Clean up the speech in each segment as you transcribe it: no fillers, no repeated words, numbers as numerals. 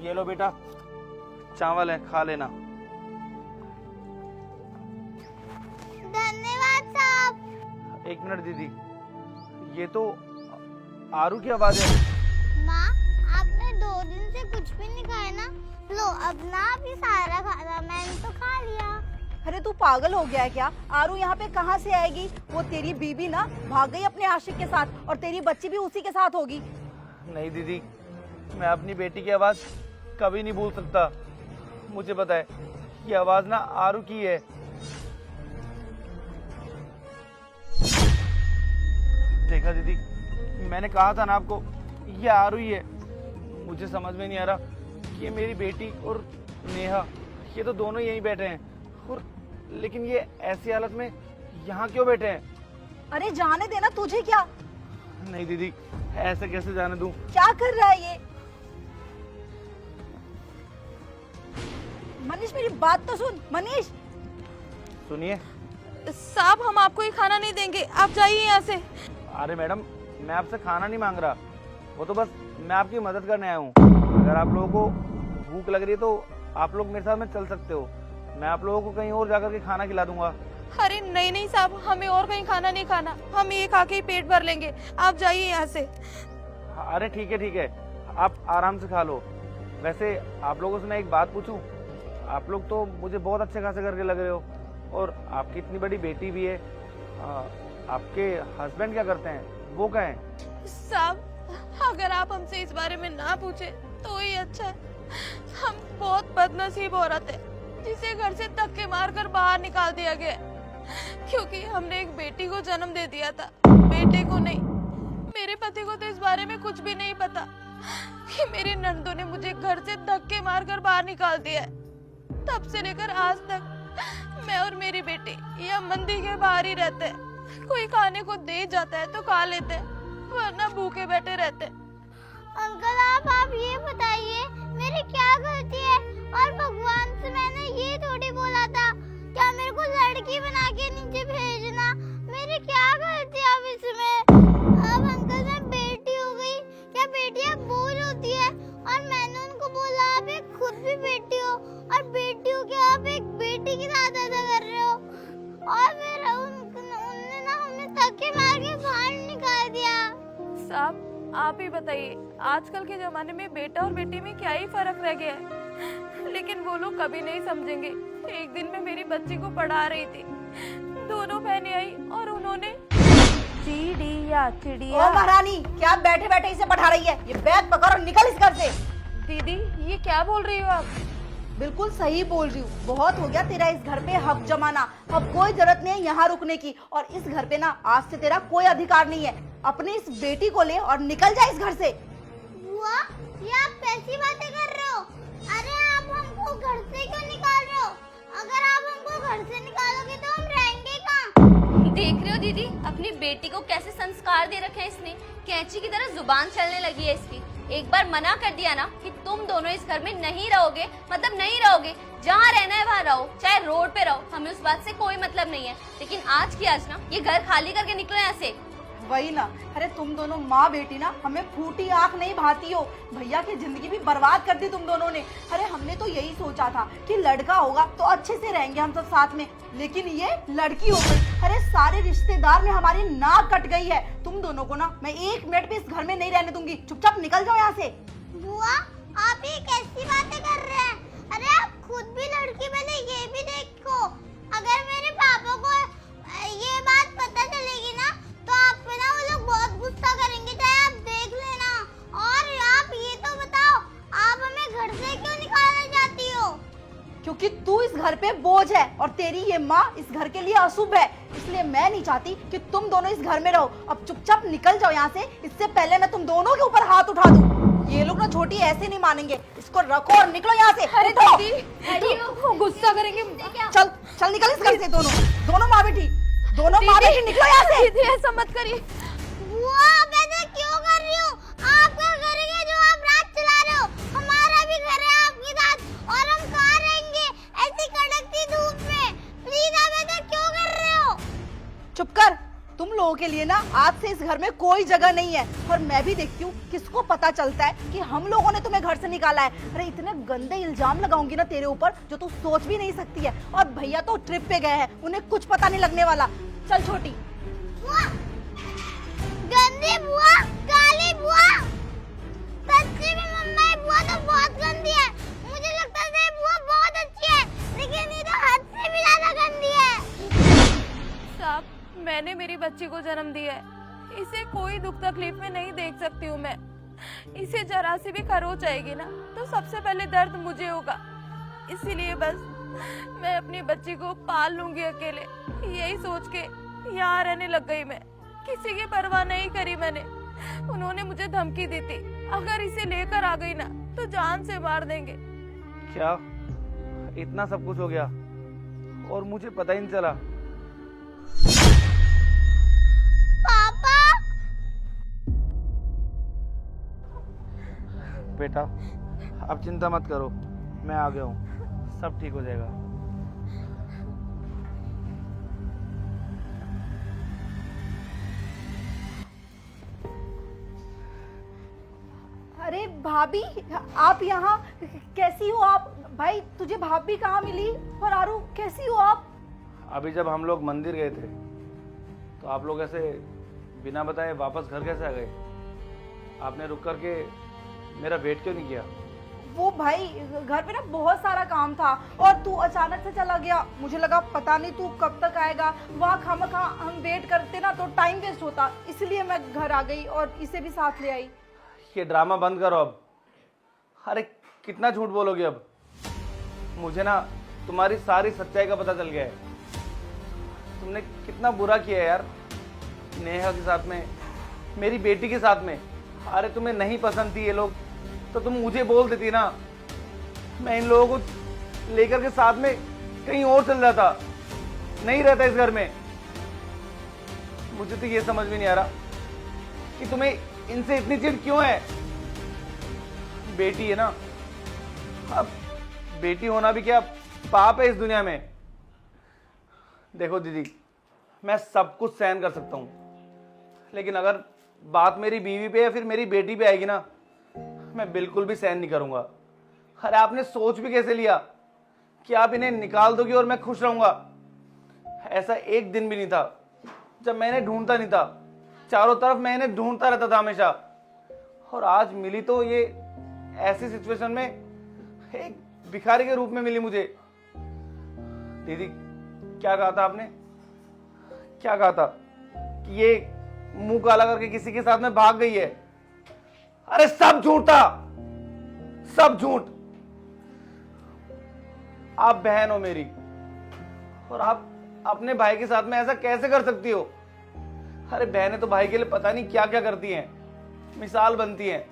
ये लो बेटा, चावल है, खा लेना। धन्यवाद साहब। एक मिनट दीदी, ये तो आरू की आवाज है। माँ, आपने 2 दिन से कुछ भी नहीं खाया ना? लो अब ना अभी सारा खाना मैंने तो खा लिया। अरे तू पागल हो गया है क्या? आरू यहाँ पे कहाँ से आएगी? वो तेरी बीबी ना भाग गई अपने आशिक के साथ और तेरी बच्ची भी उसी के साथ होगी। नहीं दीदी, मैं अपनी बेटी की आवाज कभी नहीं भूल सकता। मुझे पता है ये आवाज ना आरू की है। देखा दीदी, मैंने कहा था ना आपको, ये आरू ही है। मुझे समझ में नहीं आ रहा कि ये मेरी बेटी और नेहा, ये तो दोनों यहीं बैठे हैं, और लेकिन ये ऐसी हालत में यहाँ क्यों बैठे हैं? अरे जाने देना, तुझे क्या? नहीं दीदी, ऐसे कैसे जाने दूं? क्या कर रहा है ये? मनीष मेरी बात तो सुन। मनीष सुनिए। साहब, हम आपको ये खाना नहीं देंगे, आप जाइए यहाँ से। अरे मैडम, मैं आपसे खाना नहीं मांग रहा, वो तो बस मैं आपकी मदद करने आया हूँ। अगर आप लोगों को भूख लग रही है तो आप लोग मेरे साथ में चल सकते हो। मैं आप लोगों को कहीं और जाकर के खाना खिला दूंगा। अरे नहीं नहीं साहब, हमें और कहीं खाना नहीं खाना, हम ये खा के ही पेट भर लेंगे, आप जाइए यहाँ से। अरे ठीक है, आप आराम से खा लो। वैसे आप लोगों से मैं एक बात पूछूं? आप लोग तो मुझे बहुत अच्छे खासे करके लग रहे हो, और आपकी इतनी बड़ी बेटी भी है। आपके हस्बैंड क्या करते हैं, वो क्या है? साहब, अगर आप हमसे इस बारे में ना पूछे तो ही अच्छा है। हम बहुत बदनसीब औरत है जिसे घर से धक्के मारकर बाहर निकाल दिया गया है, क्योंकि हमने एक बेटी को जन्म दे दिया था, बेटे को नहीं। मेरे पति को तो इस बारे में कुछ भी नहीं पता कि मेरी नंदों ने मुझे घर से धक्के मारकर बाहर निकाल दिया है। तब से लेकर आज तक मैं और मेरी बेटी यह मंदिर के बाहर ही रहते हैं। कोई खाने को दे जाता है तो खा लेते हैं, वरना भूखे बैठे रहते हैं। अंकल आप ये बताइए मेरी क्या गलती है? और भगवान से मैंने ये थोड़ी बोला था क्या मेरे को लड़की बना के नीचे भेजना? मेरी क्या गलती है अब इसमें? अब अंकल मैं बेटी हो गई, क्या बेटियां बोल होती है? और मैंने उनको बोला आप एक खुद भी बेटी हो, और बेटी हो के आप एक बेटी की साथ ऐसा कर रहे हो। और फिर उनने ना हमें धक्के मार के बाहर निकाल दिया। साहब, आप ही बताइए, आजकल के जमाने में बेटा और बेटी में क्या ही फर्क रह गया है? लेकिन वो लोग कभी नहीं समझेंगे। एक दिन मैं मेरी बच्ची को पढ़ा रही थी, दोनों बहनें आई और उन्होंने चिड़िया चिड़िया। ओ महारानी, क्या बैठे बैठे इसे पढ़ा रही है? ये बैग पकड़ और निकल इस घर से। दीदी, ये क्या बोल रही हो आप? बिल्कुल सही बोल रही हूँ। बहुत हो गया तेरा इस घर पे हक जमाना, अब कोई जरूरत नहीं है यहाँ रुकने की। और इस घर पे ना आज से तेरा कोई अधिकार नहीं है। अपनी इस बेटी को ले और निकल जा इस घर से। बुआ, ये आप कैसी बातें कर रहे हो? अरे आप हमको घर से क्यों निकाल रहे हो? अगर आप हमको घर से निकालोगे तो हम रहेंगे कहाँ? देख रहे हो दीदी, अपनी बेटी को कैसे संस्कार दे रखे हैं इसने। कैंची की तरह जुबान चलने लगी है इसकी। एक बार मना कर दिया ना कि तुम दोनों इस घर में नहीं रहोगे, मतलब नहीं रहोगे। जहाँ रहना है वहाँ रहो, चाहे रोड पे रहो, हमें उस बात से कोई मतलब नहीं है। लेकिन आज की आज ना ये घर खाली करके निकलो यहाँ से। वही ना, अरे तुम दोनों माँ बेटी ना हमें फूटी आंख नहीं भाती हो। भैया की जिंदगी भी बर्बाद कर दी तुम दोनों ने। अरे हमने तो यही सोचा था कि लड़का होगा तो अच्छे से रहेंगे हम सब साथ में, लेकिन ये लड़की हो गई। अरे सारे रिश्तेदार में हमारी नाक कट गई है। तुम दोनों को ना मैं 1 मिनट भी इस घर में नहीं रहने दूंगी। चुपचाप निकल जाओ यहाँ से। बुआ, आप ये कैसी बातें कर रहे हैं? अरे आप खुद भी लड़की बने, ये भी देखो। अगर मेरे पापा को ये बात पता चलेगी ना तो आप पे ना वो लोग बहुत गुस्सा करेंगे, चाहे आप देख लेना। और आप ये तो बताओ, आप हमें घर से क्यों निकालना चाहती हो? क्योंकि तू इस घर पे बोझ है और तेरी ये माँ इस घर के लिए अशुभ है। इसलिए मैं नहीं चाहती कि तुम दोनों इस घर में रहो। अब चुपचाप निकल जाओ यहाँ से, इससे पहले मैं तुम दोनों के ऊपर हाथ उठा दूं। ये लोग ना छोटी ऐसे नहीं मानेंगे। इसको रखो और निकलो यहाँ से। अरे उठो। दीदी, वो गुस्सा करेंगे। चल चल निकल इस घर से। दोनों माँ बेटी, दोनों माँ बेटी निकलो यहाँ से। दीदी, ऐसा मत करिए। बुआ, आप ऐसा क्यों कर रही हो? आपका घर है जो आप रात चला रहे हो, हमारा भी घर है आपके साथ, और हम कहाँ रहेंगे ऐसी कड़कती धूप में? प्लीज आप ऐसा क्यों कर रहे हो? चुप कर, तुम लोगों लोगों के लिए ना आज से इस घर में कोई जगह नहीं है। और मैं भी देखती हूँ किसको पता चलता है कि हम लोगों ने तुम्हें घर से निकाला है। अरे इतने गंदे इल्जाम लगाऊंगी ना तेरे ऊपर जो तू सोच भी नहीं सकती है। और भैया तो ट्रिप पे गए हैं, उन्हें कुछ पता नहीं लगने वाला। चल छोटी। बुआ, गंदी बुआ, काली बुआ, सच्ची में मम्मा ये बुआ तो बहुत गंदी है। मुझे लगता था ये बुआ बहुत अच्छी है, लेकिन ये तो हद से भी ज्यादा गंदी है। साहब, मैंने मेरी बच्ची को जन्म दिया है, इसे कोई दुख तकलीफ में नहीं देख सकती हूँ मैं। इसे जरा सी भी खरोच आएगी ना तो सबसे पहले दर्द मुझे होगा। इसीलिए बस मैं अपनी बच्ची को पाल लूंगी अकेले, यही सोच के यहाँ रहने लग गई मैं। किसी की परवाह नहीं करी मैंने। उन्होंने मुझे धमकी दी थी, अगर इसे लेकर आ गई ना तो जान से मार देंगे। क्या इतना सब कुछ हो गया और मुझे पता ही नहीं चला? पापा, बेटा अब चिंता मत करो, मैं आ गया हूँ, सब ठीक हो जाएगा। अरे भाभी, आप यहाँ कैसी हो आप? भाई तुझे भाभी कहाँ मिली? और आरू कैसी हो आप? अभी जब हम लोग मंदिर गए थे तो आप लोग ऐसे बिना बताए वापस घर कैसे आ गए? आपने रुक करके मेरा वेट क्यों नहीं किया? वो भाई घर पे ना बहुत सारा काम था और तू अचानक से चला गया। मुझे लगा पता नहीं तू कब तक आएगा, वहाँ खामखा हम वेट करते ना तो टाइम वेस्ट होता, इसलिए मैं घर आ गई और इसे भी साथ ले आई। ये ड्रामा बंद करो अब। अरे कितना झूठ बोलोगे अब? मुझे ना तुम्हारी सारी सच्चाई का पता चल गया है। तुमने कितना बुरा किया है यार, नेहा के साथ में, मेरी बेटी के साथ में। अरे तुम्हें नहीं पसंद थी ये लोग तो तुम मुझे बोल देती ना, मैं इन लोगों को लेकर के साथ में कहीं और चल जाता, नहीं रहता इस घर में। मुझे तो ये समझ में नहीं आ रहा कि तुम्हें इनसे इतनी चिढ़ क्यों है। बेटी है ना, अब बेटी होना भी क्या पाप है इस दुनिया में? देखो दीदी, मैं सब कुछ सहन कर सकता हूं, लेकिन अगर बात मेरी बीवी पे या फिर मेरी बेटी पे आएगी ना, मैं बिल्कुल भी सहन नहीं करूंगा। अरे आपने सोच भी कैसे लिया कि आप इन्हें निकाल दोगे और मैं खुश रहूंगा? ऐसा एक दिन भी नहीं था जब मैं इन्हें ढूंढता नहीं था। चारों तरफ मैं इन्हें ढूंढता रहता था हमेशा, और आज मिली तो ये ऐसी सिचुएशन में एक भिखारी के रूप में मिली मुझे। दीदी क्या कहा था आपने? क्या कहा था कि ये मुंह काला करके किसी के साथ में भाग गई है? अरे सब झूठ था, सब झूठ। आप बहन हो मेरी, और आप अपने भाई के साथ में ऐसा कैसे कर सकती हो? अरे बहनें तो भाई के लिए पता नहीं क्या क्या करती हैं, मिसाल बनती हैं,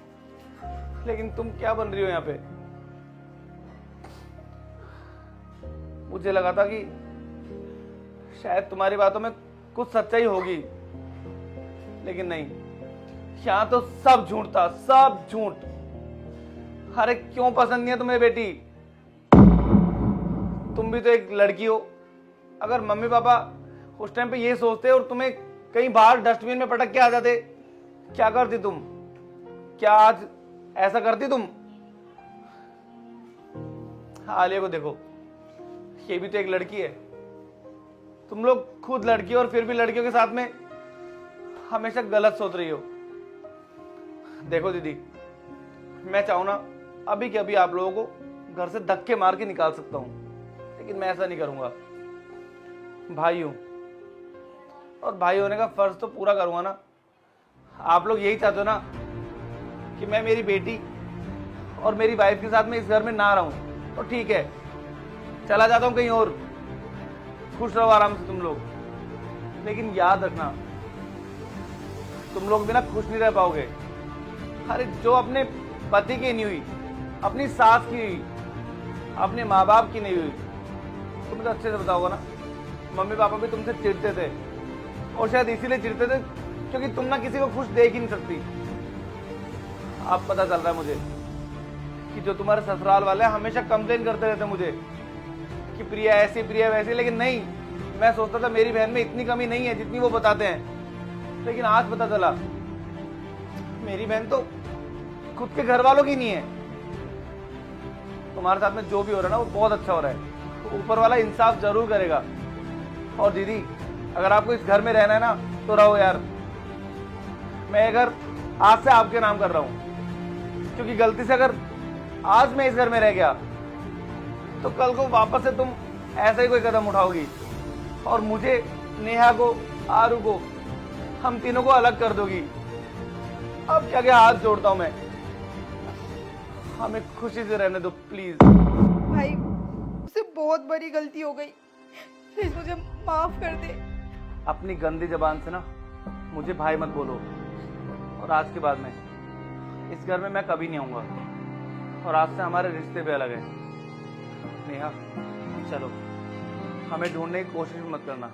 लेकिन तुम क्या बन रही हो यहाँ पे? मुझे लगा था कि शायद तुम्हारी बातों में कुछ सच्चाई होगी, लेकिन नहीं, यहाँ तो सब झूठ था, सब झूठ। अरे क्यों पसंद नहीं है तुम्हें बेटी? तुम भी तो एक लड़की हो। अगर मम्मी पापा उस टाइम पे ये सोचते और तुम्हें कहीं बाहर डस्टबिन में पटक के आ जाते, क्या करती तुम? क्या आज ऐसा करती तुम? आलिया को देखो, ये भी तो एक लड़की है। तुम लोग खुद लड़की हो और फिर भी लड़कियों के साथ में हमेशा गलत सोच रही हो। देखो दीदी, मैं चाहूं ना अभी के अभी आप लोगों को घर से धक्के मार के निकाल सकता हूं, लेकिन मैं ऐसा नहीं करूंगा। भाई हूं और भाई होने का फर्ज तो पूरा करूंगा ना। आप लोग यही चाहते हो ना कि मैं मेरी बेटी और मेरी वाइफ के साथ में इस घर में ना रहूं, तो ठीक है, चला जाता हूं कहीं और, खुश रहो आराम से तुम लोग। लेकिन याद रखना, तुम लोग भी ना खुश नहीं रह पाओगे। अरे जो अपने पति की नहीं हुई, अपनी सास की हुई, अपने माँ बाप की नहीं हुई, तुम्हें तो अच्छे से बताओगे ना, मम्मी पापा भी तुमसे चिढ़ते थे, और शायद इसीलिए चिढ़ते थे क्योंकि तुम ना किसी को खुश देख ही नहीं सकती। अब पता चल रहा है मुझे कि जो तुम्हारे ससुराल वाले हमेशा कंप्लेन करते रहते मुझे कि प्रिया ऐसी, प्रिया वैसी, लेकिन नहीं, मैं सोचता था मेरी बहन में इतनी कमी नहीं है जितनी वो बताते हैं। लेकिन आज पता चला मेरी बहन तो खुद के घर वालों की नहीं है। तुम्हारे साथ में जो भी हो रहा है ना वो बहुत अच्छा हो रहा है, तो ऊपर वाला इंसाफ जरूर करेगा। और दीदी अगर आपको इस घर में रहना है ना तो रहो यार। मैं ये घर आज से आपके नाम कर रहा हूं, क्योंकि गलती से अगर आज मैं इस घर में रह गया तो कल को वापस से तुम ऐसा ही कोई कदम उठाओगी और मुझे, नेहा को, आरू को, हम तीनों को अलग कर दोगी। अब क्या क्या हाथ जोड़ता हूं मैं, हमें खुशी से रहने दो प्लीज। भाई मुझसे बहुत बड़ी गलती हो गई, प्लीज मुझे माफ कर दे। अपनी गंदी जबान से ना मुझे भाई मत बोलो, और आज के बाद में इस घर में मैं कभी नहीं आऊंगा, और आज से हमारे रिश्ते भी अलग है। नेहा चलो, हमें ढूंढने की कोशिश मत करना।